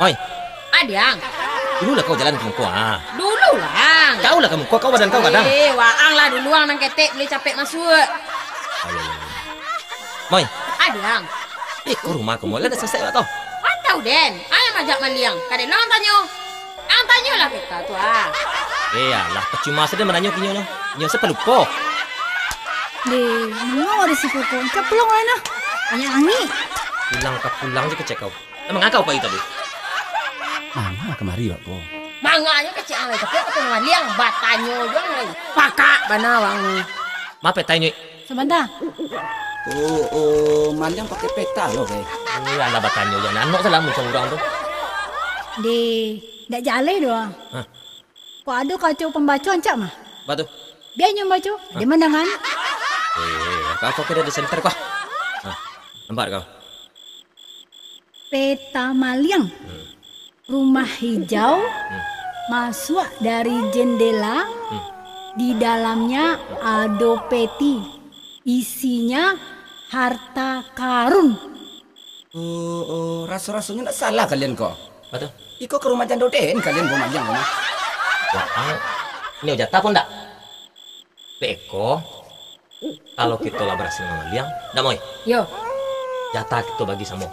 Oi, Adiang. dulu lah kau jalan ke muka. Dulu lah. Kau lah ke muka, kau badan kau kadang. Waang lah duluan nang ketek boleh capek masuk. Moi, Adiang. kau rumah kau mulai dah selesai lah tau. Tahu Den, ayam ajak maliang. Kadang lang tanya. Ang tanya lah kita tu Lah, percuma saja menanya kinyo. Nyo sepa lupa. Mengau ada si Koko. Kau pulang lah nah. Banyak angin. Pulang je kecek kau. Emang kau apa itu tadi? Mana kemari kau? Manganya kecil ang tapi aku tengah maliang batanyo jong lagi. Pakak bana wang. Ma petanya. Sebentar. Manjang pakai peta loh, guys. Iya, lah batanyo jangan anak salah muncul orang tu. Dak jalan doang. Hah? Kau ada kacau pembaca ancak mah. Batu. Biar nyo baca. Di mandangan. Kau kira di center kau. Nampak kau. Peta Maliang. Rumah hijau. Masuk dari jendela. Di dalamnya ada peti. Isinya harta karun. Rasa-rasanya tak salah kalian kok. Batu. Iko ke rumah Jandoden kalian bawa Manjang kau mah. Wah, ini jatah pun tak? Beko, kalau kita lah berhasil mengaliang, dah moi, Yo. jatah kita bagi sama.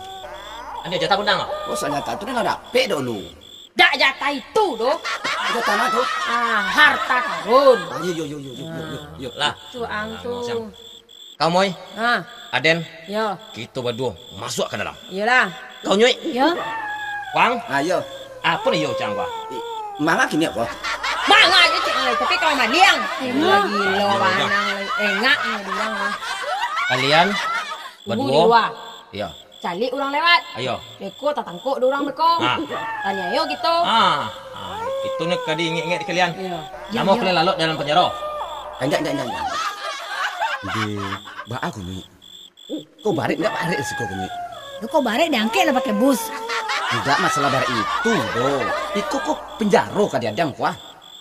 Ada jatah pun dah nggak? Oh, soalnya tak tu dah nak pek dulu. Dak jatah itu doh. Ada tanah tu. Harta karun. Yuk. Lah, Tu ang tu. kau moi, Aden, Yo. kita berdua masuk ke dalam. Iyalah. Kau nyui, Ya. Wang, Ayo. apa nih yo cang gua? Mangga kini apa? Mangga je cik ang tapi kau maliang. Engak. Gila wanang engak ni bilang. Kalian Ibu di berdua, luar. iya, Calik orang lewat. ayo. Beko tak tangkuk orang beko. Tanya ayo gitu. Itu nih kadi ingat kalian. Iya. Kamu boleh lalu dalam penjara. Enggak. Di ba aku ni. Kau barik enggak barik sih kau ni? Lu kok barek diangkat lah pakai bus. Enggak masalah barik itu, doh. Iko kok penjaro kadang kuah.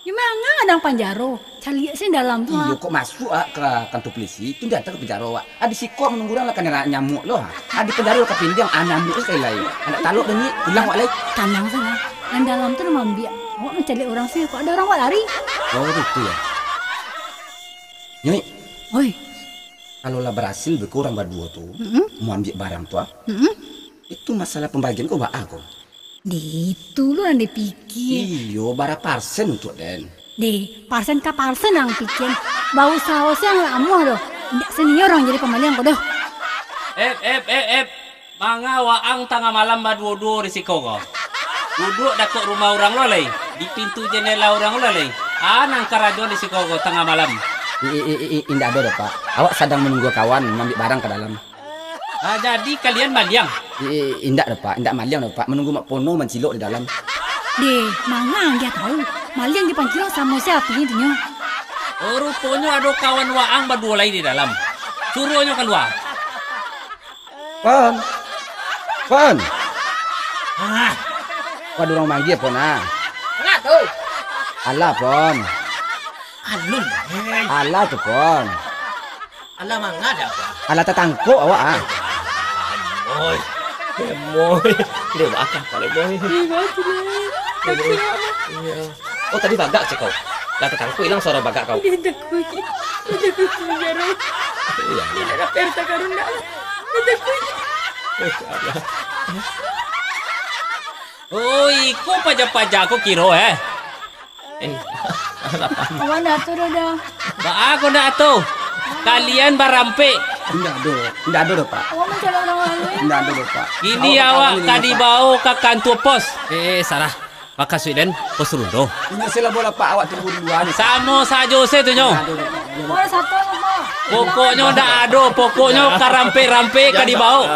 Gimana ngadang panjaro? Cari sih dalam tuh. Iyo kok masuk ke kantor polisi itu datang ke penjara wak. Adi siko menunggu lah kan nyamuk loh. Adi penjara ke pindang nyamuk sekali lagi. Anak taluk dan ni pulang wak lagi. Tanang sana. Yang dalam tuh rumah biak. Awak mencari orang sih. Kok ada orang wak lari? Oh itu ya. Nyoi, Oi. kalau lah berhasil berkurang berdua tuh, mau ambil barang tuh, itu masalah pembagian kok wak aku. Di itu lu yang dipikir. Iyo, bara parsen untuk den. Di parsen ka parsen yang pikir. Bau saus yang lama doh. Ndak senior orang jadi pemaliang kok doh. Manga waang tengah malam berdua-dua risiko kau. Duduk dekat rumah orang lo lay. Di pintu jendela orang lo lay. Nang karajon risiko kau tengah malam. Indah ada pak. Awak sedang menunggu kawan mengambil barang ke dalam. Jadi kalian maliang. Indah ada pak, indah maliang ada pak. Menunggu mak pono mencilok di dalam. Di mana dia tahu? Maliang di pancilo sama siapa ini tuh? Rupanya ada kawan waang berdua lagi di dalam. Suruhnya keluar. Pon. Waduh orang manggil pon Enggak tuh. Alah pon. Alun, Alah tuh pon. alah mangga dah apa? Alah tetangko awak Moi, dia bakal kali boy. Oh tadi bagak cek kau. Lah tetangku hilang suara bagak kau. Dia takut penjara. Iya. Dia ada harta karun dah. Dia takut. Oi, kau pajak-pajak aku kira Kawan dato dah. Ba aku dah tu. Kalian barampe. Indah ada pak. Awak mencari orang lain. Indah ada pak. Ini awak tadi bawa ke kantor pos. Sarah. Maka Sweden pos rundo. Ini sila bola pak awak tunggu di luar. Sama saja saya tu nyo. Orang satu apa? Pokoknya dah ada. Pokoknya karampe-rampe ka di bawah.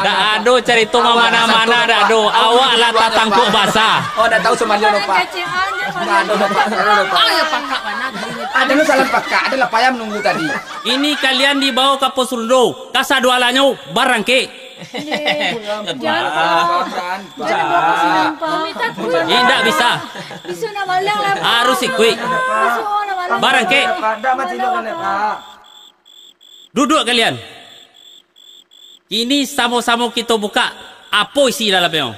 Dah ada cerita mana-mana dah ada. Awak lah tatangkuk basah. Oh dah tahu semuanya pak. Kecil aja. Indah ada pak. Ya pakak mana. Ada lu salah pakak. Ada lah payah menunggu tadi. Ini kalian dibawa ke pos rundo. Kasadualannya barang ke. Tidak bisa. Isu nak malang lah. Harus ikut. Barang ke. Duduk kalian. Kini sama-sama kita buka apa isi dalamnya.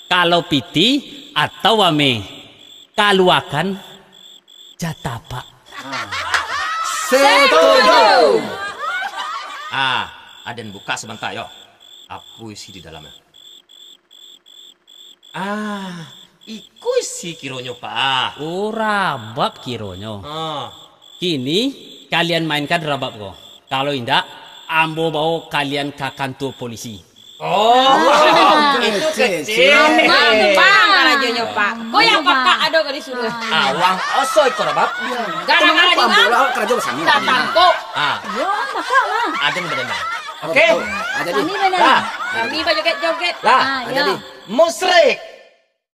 Kalau piti atau wame. Kalau akan jatapak. Setuju. Aden buka sebentar yo. Apa isi di dalamnya? Iku isi kironyo Pak. Oh, rabab kironyo. Ah. Kini kalian mainkan rabab ko. Kalau indak, ambo bawa kalian ke kantor polisi. Itu kecil. Bang radionya Pak. Kok yang Pak ada ke disuruh. Awang osoy ko rabab. Gara-gara di mana? Bola kerja bersama. Datang kok. Yo, maka mah. Aden benar. Oke. Jadi. Kami benar. Lah, Kami joget-joget. lah. Ah, Jadi. yo. Musrik.